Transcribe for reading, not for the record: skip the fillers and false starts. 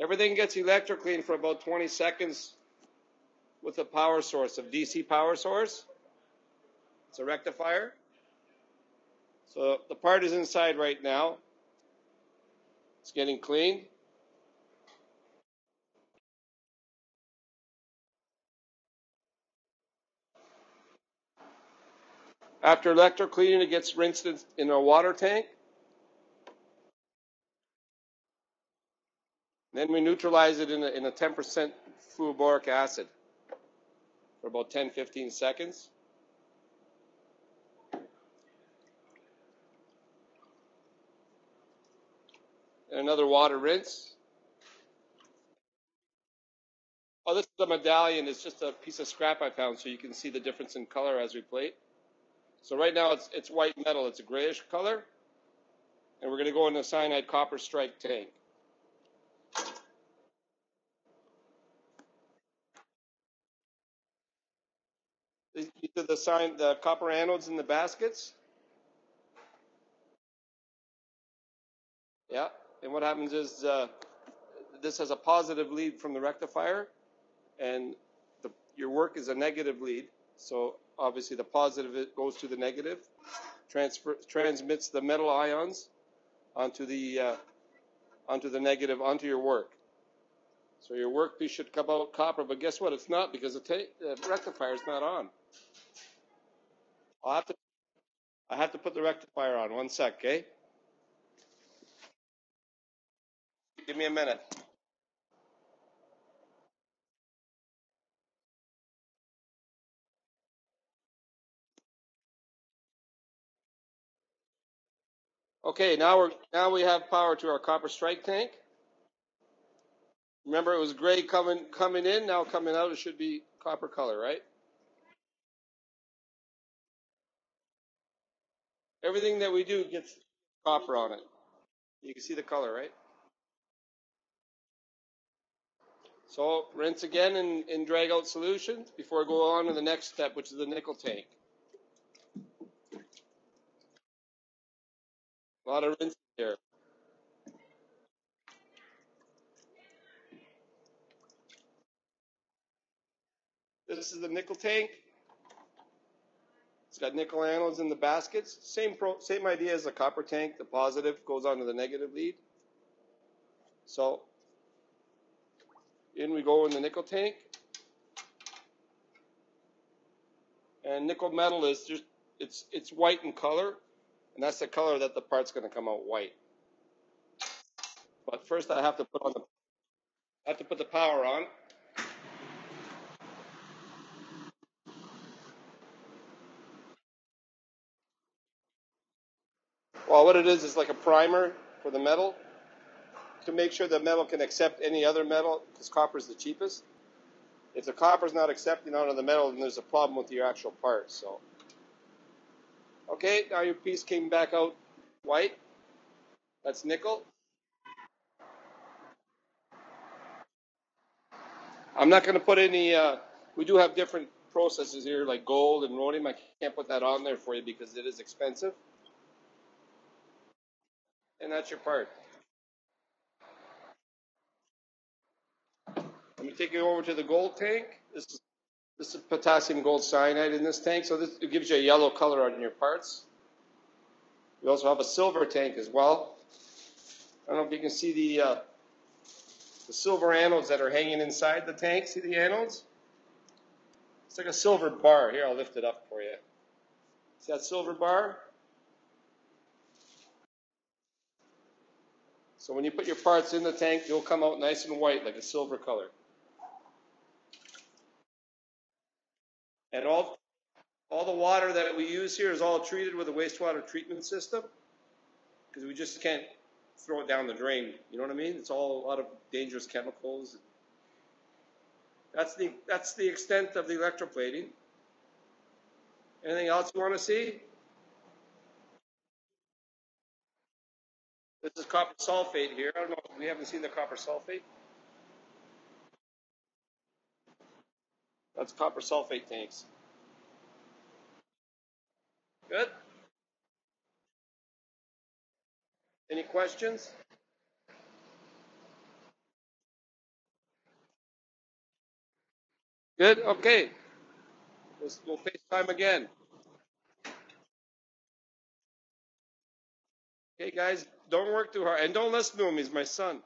Everything gets electrocleaned for about 20 seconds with a power source, a DC power source. It's a rectifier. So the part is inside right now. It's getting cleaned. After electrocleaning, it gets rinsed in a water tank. Then we neutralize it in a 10% fluoroboric acid for about 10-15 seconds. And another water rinse. Oh, this is a medallion. It's just a piece of scrap I found, so you can see the difference in color as we plate. So right now it's white metal. It's a grayish color. And we're going to go in a cyanide copper strike tank. These are the copper anodes in the baskets. Yeah. And what happens is this has a positive lead from the rectifier, and your work is a negative lead. So obviously the positive goes to the negative, transmits the metal ions onto the negative onto your work. So your workpiece should come out copper, but guess what? It's not, because the rectifier is not on. I have to put the rectifier on. 1 sec, okay? Give me a minute. Okay, now we have power to our copper strike tank. Remember, it was gray coming in. Now coming out, it should be copper color, right? Everything that we do gets copper on it. You can see the color, right? So rinse again and drag out solution before I go on to the next step, which is the nickel tank. A lot of rinsing here. This is the nickel tank. It's got nickel anodes in the baskets. Same idea as the copper tank. The positive goes onto the negative lead. So in we go in the nickel tank. And nickel metal is just it's white in color, and that's the color that the part's going to come out white. But first I have to put the power on. Well, what it is like a primer for the metal to make sure the metal can accept any other metal, because copper is the cheapest. If the copper is not accepting onto the metal, then there's a problem with your actual part. So, okay, now your piece came back out white. That's nickel. I'm not going to put any. We do have different processes here, like gold and rhodium. I can't put that on there for you because it is expensive. And that's your part. Let me take you over to the gold tank. This is potassium gold cyanide in this tank, so it gives you a yellow color on your parts. We also have a silver tank as well. I don't know if you can see the silver anodes that are hanging inside the tank. See the anodes? It's like a silver bar. Here, I'll lift it up for you. See that silver bar? So when you put your parts in the tank, they'll come out nice and white, like a silver color. And all the water that we use here is all treated with a wastewater treatment system, because we just can't throw it down the drain. You know what I mean? It's all a lot of dangerous chemicals. That's the extent of the electroplating. Anything else you want to see? This is copper sulfate here. I don't know. We haven't seen the copper sulfate. That's copper sulfate tanks. Good. Any questions? Good? Okay. We'll FaceTime again. Okay, guys, don't work too hard. And don't listen to him. He's my son.